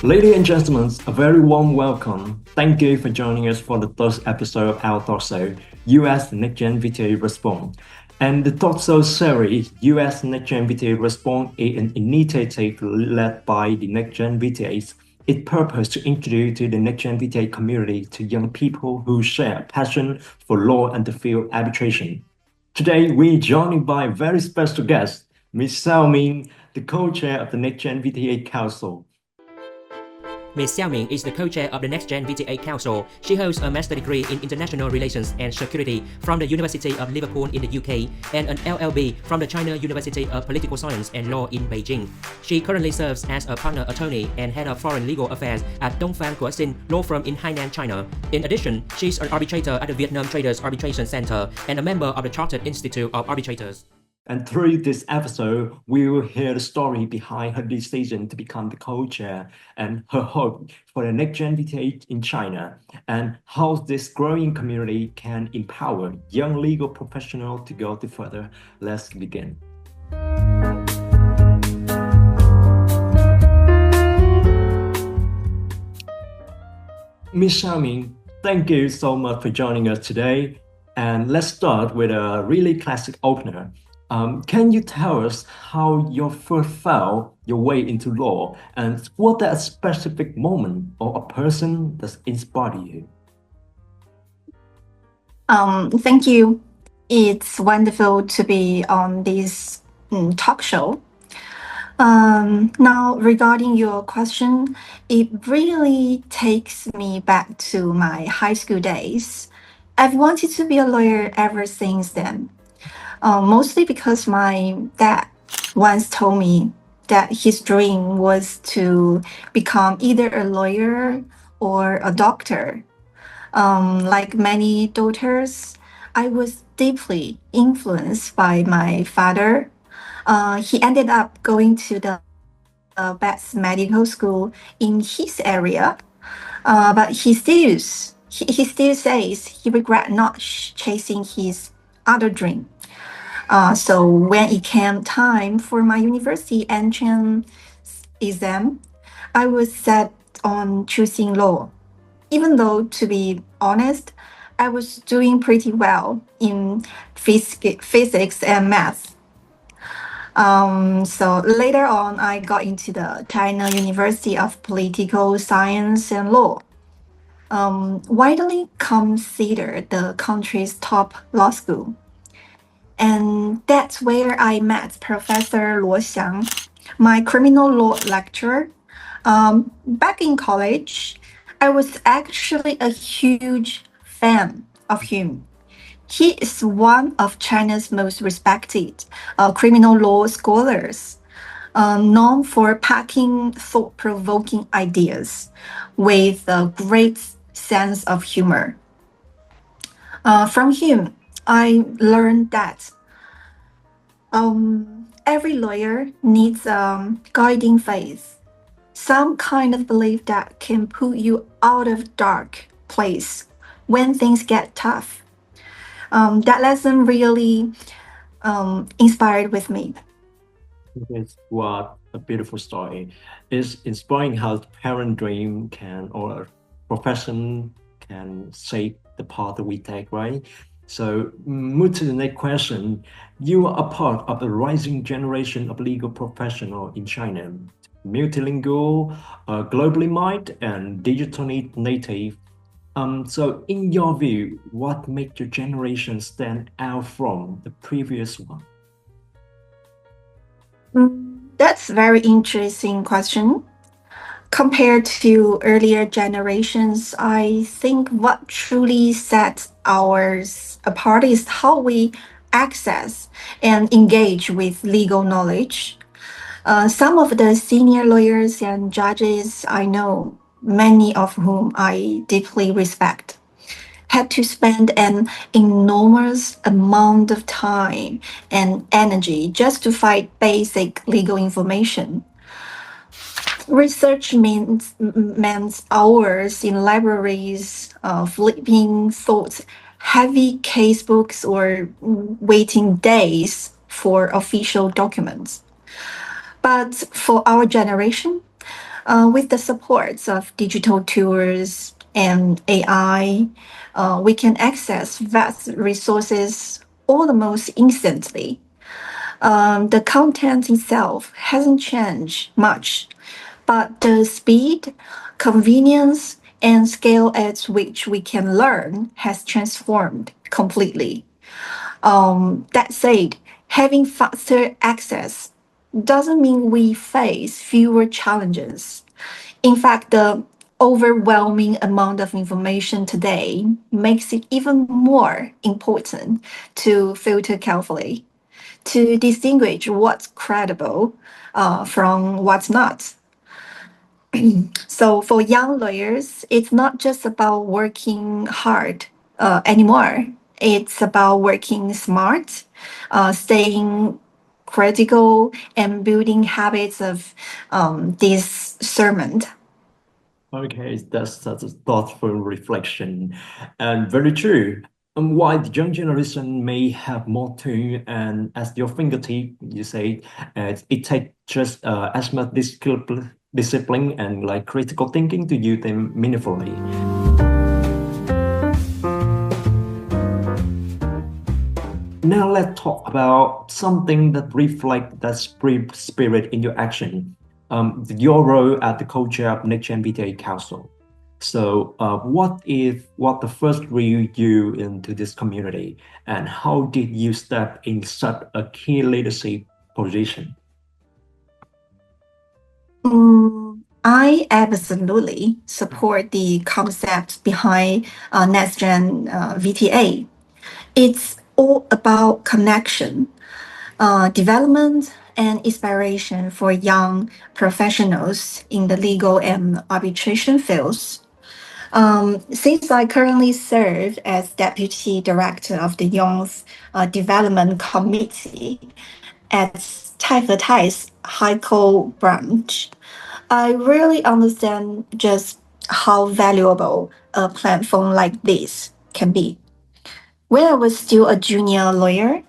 Ladies and gentlemen, a very warm welcome. Thank you for joining us for the third episode of our Talkshow, US NextGen VTA Response. And the Talkshow series, US NextGen VTA Response, is an initiative led by the NextGen VTAs. Its purpose to introduce to the NextGen VTA community to young people who share a passion for law and the field of arbitration. Today, we're joined by a very special guest, Ms. Xiaomin, the co-chair of the NextGen VTA Council. Ms. Xiaomin is the co-chair of the NextGen VTA Council. She holds a master's degree in International Relations and Security from the University of Liverpool in the UK and an LLB from the China University of Political Science and Law in Beijing. She currently serves as a partner attorney and head of foreign legal affairs at Dongfang Guoxin Law Firm in Hainan, China. In addition, she's an arbitrator at the Vietnam Traders Arbitration Center and a member of the Chartered Institute of Arbitrators. And through this episode, we will hear the story behind her decision to become the co-chair and her hope for the NextGen VTA in China and how this growing community can empower young legal professionals to go further. Let's begin. Ms. Xiaomin, thank you so much for joining us today. And let's start with a really classic opener. Can you tell us how you first found your way into law and what that specific moment or a person that inspired you? Thank you. It's wonderful to be on this talk show. Now, regarding your question, it really takes me back to my high school days. I've wanted to be a lawyer ever since then. Mostly because my dad once told me that his dream was to become either a lawyer or a doctor. Like many daughters, I was deeply influenced by my father. He ended up going to the best medical school in his area, but he still says he regret not chasing his other dream. So when it came time for my university entrance exam, I was set on choosing law. Even though, to be honest, I was doing pretty well in physics and math. So later on, I got into the China University of Political Science and Law, widely considered the country's top law school. And that's where I met Professor Luo Xiang, my criminal law lecturer. Back in college, I was actually a huge fan of him. He is one of China's most respected criminal law scholars, known for packing thought-provoking ideas with a great sense of humor. From him, I learned that every lawyer needs a guiding faith, some kind of belief that can put you out of dark place when things get tough. That lesson really inspired with me. What a beautiful story. It's inspiring how the parent dream can, or a profession can shape the path that we take, right? So move to the next question. You are a part of the rising generation of legal professionals in China, multilingual, globally minded, and digitally native. So in your view, what makes your generation stand out from the previous one? That's a very interesting question. Compared to earlier generations, I think what truly sets ours apart is how we access and engage with legal knowledge. Some of the senior lawyers and judges I know, many of whom I deeply respect, had to spend an enormous amount of time and energy just to find basic legal information. Research means hours in libraries, flipping thought heavy casebooks, or waiting days for official documents. But for our generation, with the supports of digital tools and AI, we can access vast resources almost instantly. The content itself hasn't changed much, but the speed, convenience, and scale at which we can learn has transformed completely. That said, having faster access doesn't mean we face fewer challenges. In fact, the overwhelming amount of information today makes it even more important to filter carefully, to distinguish what's credible from what's not. So for young lawyers, it's not just about working hard anymore. It's about working smart, staying critical, and building habits of discernment. Okay, that's such a thoughtful reflection and very true. And while the young generation may have more to and as your fingertip, you say it takes just as much discipline and like critical thinking to use them meaningfully. Now let's talk about something that reflects that spirit in your action. Your role at the co-chair of NextGen VTA Council. So, what the first drew you into this community, and how did you step in such a key leadership position? I absolutely support the concept behind NextGen VTA. It's all about connection, development, and inspiration for young professionals in the legal and arbitration fields. Since I currently serve as Deputy Director of the Youth Development Committee at TAHOTA's High Court branch, I really understand just how valuable a platform like this can be. When I was still a junior lawyer,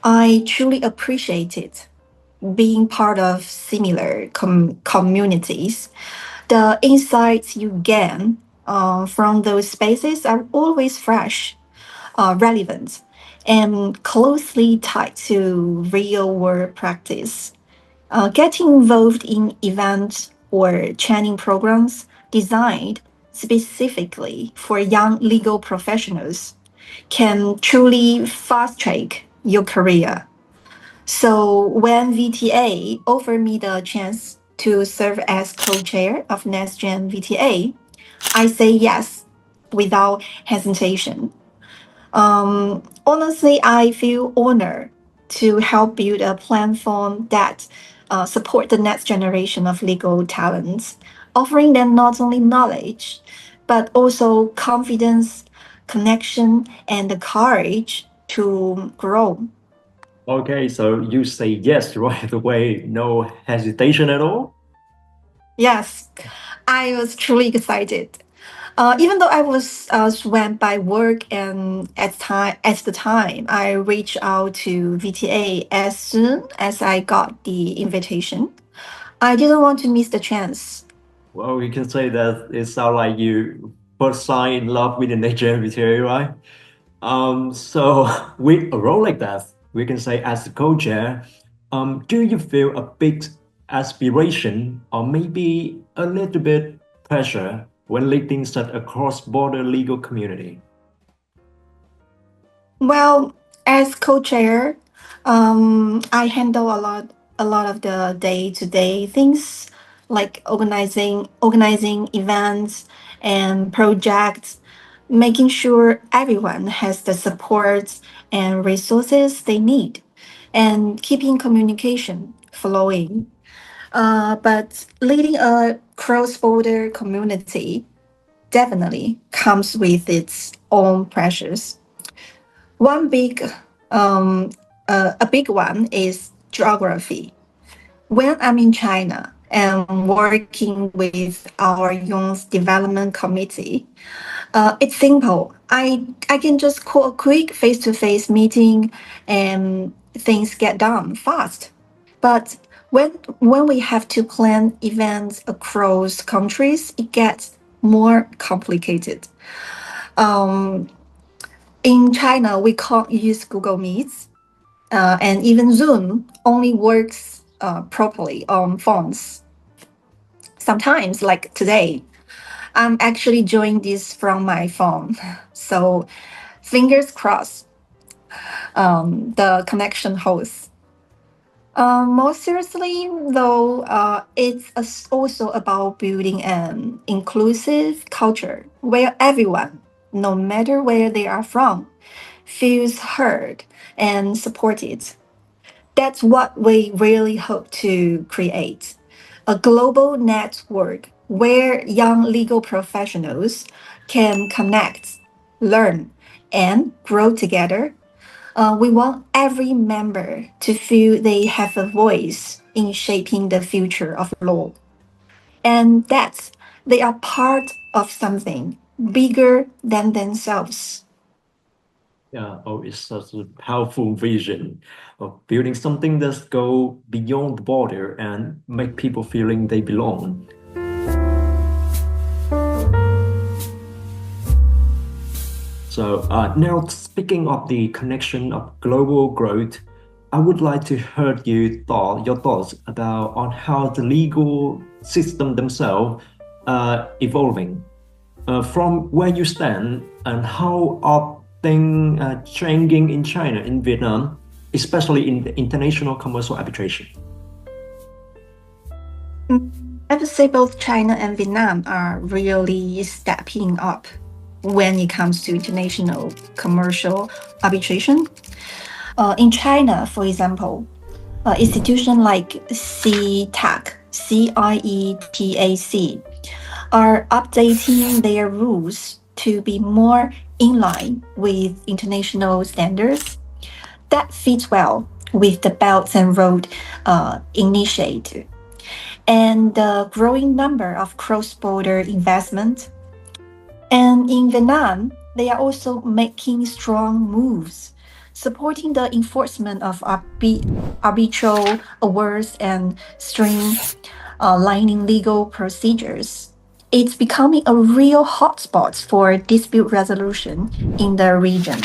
I truly appreciated being part of similar communities. The insights you gain from those spaces are always fresh, relevant, and closely tied to real world practice. Getting involved in events or training programs designed specifically for young legal professionals can truly fast track your career. So when VTA offered me the chance to serve as co-chair of NextGen VTA, I say yes without hesitation. Honestly, I feel honored to help build a platform that support the next generation of legal talents, offering them not only knowledge, but also confidence, connection, and the courage to grow. Okay, so you say yes right away, no hesitation at all? Yes, I was truly excited. Even though I was swamped by work and at the time, I reached out to VTA as soon as I got the invitation. I didn't want to miss the chance. Well, we can say that it sounds like you first sign in love with the nature material, right? So with a role like that, we can say as the co-chair, do you feel a big aspiration or maybe a little bit pressure when leading such a cross-border legal community? Well, as co-chair, I handle a lot of the day-to-day things like organizing events and projects, making sure everyone has the support and resources they need, and keeping communication flowing. But leading a cross-border community definitely comes with its own pressures. One big, a big one is geography. When I'm in China, and working with our Youth Development Committee. It's simple. I can just call a quick face-to-face meeting and things get done fast. But when we have to plan events across countries, it gets more complicated. Um, in China, we can't use Google Meets, and even Zoom only works properly on phones. Sometimes, like today, I'm actually joining this from my phone. So, fingers crossed, the connection holds. More seriously, though, also about building an inclusive culture where everyone, no matter where they are from, feels heard and supported. That's what we really hope to create a global network where young legal professionals can connect, learn, and grow together. We want every member to feel they have a voice in shaping the future of law, and that they are part of something bigger than themselves. Yeah, oh, it's such a powerful vision of building something that's go beyond the border and make people feeling they belong. So now speaking of the connection of global growth, I would like to hear your thoughts about on how the legal system themselves evolving from where you stand and how are things changing in China, in Vietnam, especially in the international commercial arbitration. I would say both China and Vietnam are really stepping up when it comes to international commercial arbitration. In China, for example, institutions like CIETAC, are updating their rules to be more in line with international standards. That fits well with the Belt and Road Initiative and the growing number of cross-border investment. And in Vietnam, they are also making strong moves, supporting the enforcement of arbitral awards and streamlining legal procedures. It's becoming a real hotspot for dispute resolution in the region.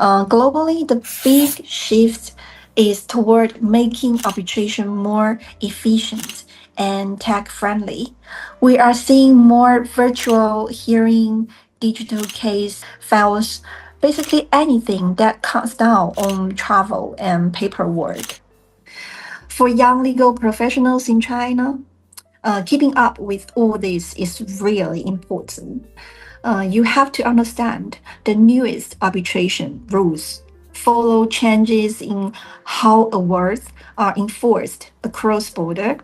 Globally, the big shift is toward making arbitration more efficient and tech friendly. We are seeing more virtual hearing, digital case files, basically anything that cuts down on travel and paperwork. For young legal professionals in China, keeping up with all this is really important. You have to understand the newest arbitration rules, follow changes in how awards are enforced across border,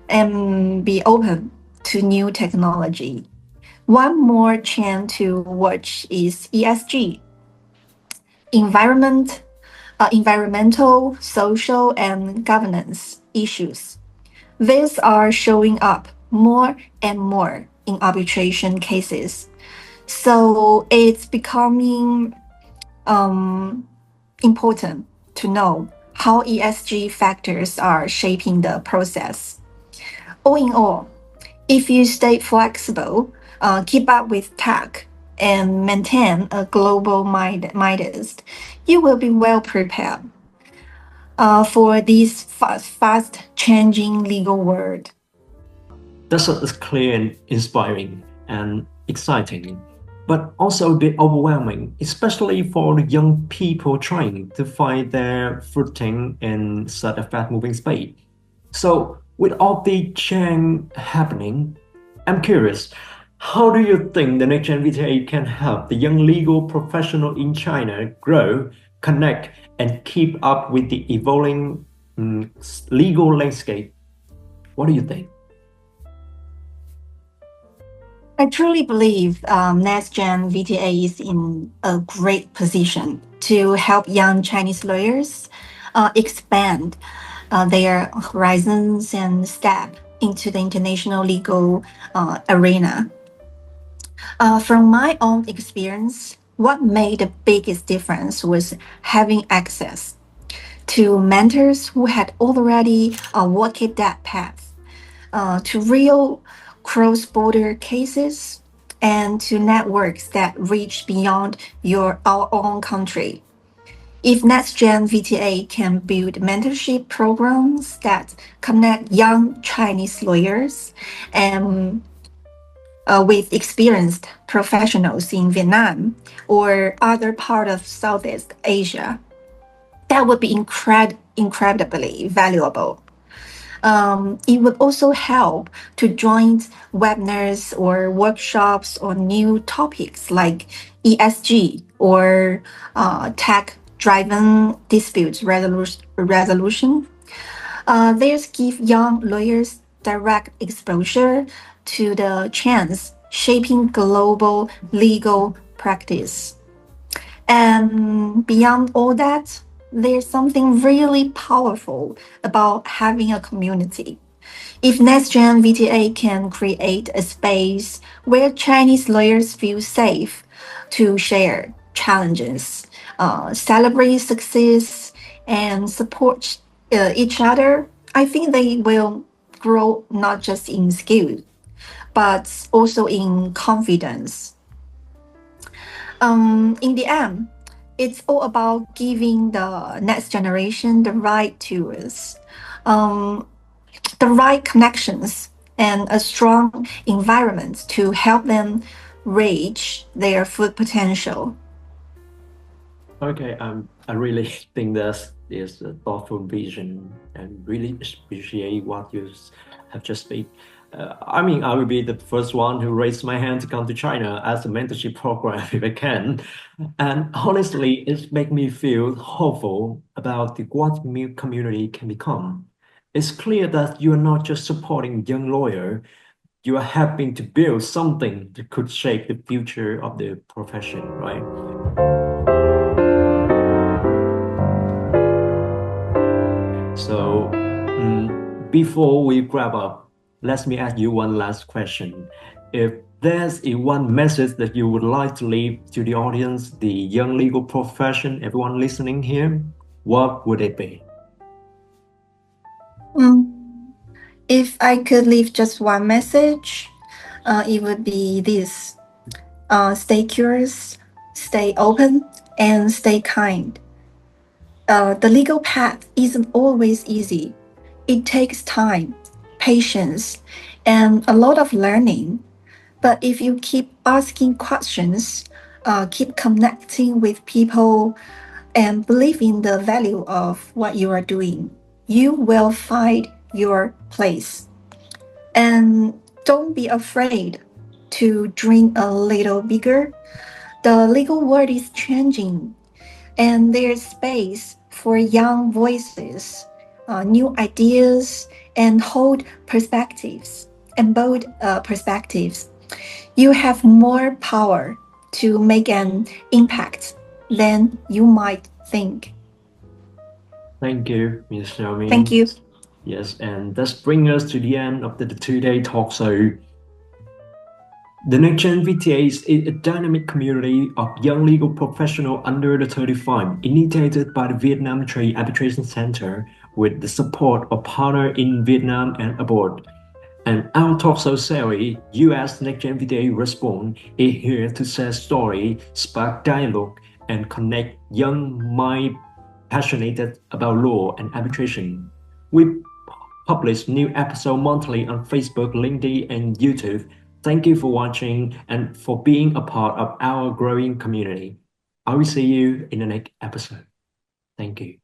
and be open to new technology. One more trend to watch is ESG, environment, environmental, social, and governance issues. These are showing up more and more in arbitration cases. So it's becoming important to know how ESG factors are shaping the process. All in all, if you stay flexible, keep up with tech, and maintain a global mindset, you will be well prepared for this fast changing legal world. That's clear and inspiring and exciting, but also a bit overwhelming, especially for the young people trying to find their footing in such a fast-moving space. So, with all the change happening, I'm curious, how do you think the NextGen VTA can help the young legal professional in China grow, connect, and keep up with the evolving legal landscape? What do you think? I truly believe NextGen VTA is in a great position to help young Chinese lawyers expand their horizons and step into the international legal arena. From my own experience, what made the biggest difference was having access to mentors who had already walked that path, to real cross-border cases, and to networks that reach beyond our own country. If NextGen VTA can build mentorship programs that connect young Chinese lawyers and with experienced professionals in Vietnam or other part of Southeast Asia, that would be incredibly valuable. It would also help to join webinars or workshops on new topics like ESG or tech-driven dispute resolution. These give young lawyers direct exposure to the trends shaping global legal practice. And beyond all that, there's something really powerful about having a community. If NextGen VTA can create a space where Chinese lawyers feel safe to share challenges, celebrate success, and support each other, I think they will grow not just in skill, but also in confidence. In the end, it's all about giving the next generation the right tools, the right connections, and a strong environment to help them reach their full potential. Okay, I really think this is a thoughtful vision and really appreciate what you have just said. I mean, I will be the first one who raised my hand to come to China as a mentorship program if I can. And honestly, it makes me feel hopeful about what new community can become. It's clear that you are not just supporting young lawyer, you are helping to build something that could shape the future of the profession, right? So, before we wrap up, let me ask you one last question. If there's one message that you would like to leave to the audience, the young legal profession, everyone listening here, what would it be? If I could leave just one message, it would be this: stay curious, stay open, and stay kind. The legal path isn't always easy. It takes time, patience, and a lot of learning. But if you keep asking questions, keep connecting with people, and believe in the value of what you are doing, you will find your place. And don't be afraid to dream a little bigger. The legal world is changing, and there's space for young voices, new ideas, and bold perspectives. You have more power to make an impact than you might think. Thank you, Ms. Xiaomin. Thank you. Yes, and this brings us to the end of the two-day talk show. The NextGen VTA is a dynamic community of young legal professionals under the 35, initiated by the Vietnam Trade Arbitration Center with the support of partners in Vietnam and abroad. And our talk show series, US NextGen VTA Response, is here to share stories, spark dialogue, and connect young minds passionate about law and arbitration. We publish new episodes monthly on Facebook, LinkedIn, and YouTube. Thank you for watching and for being a part of our growing community. I will see you in the next episode. Thank you.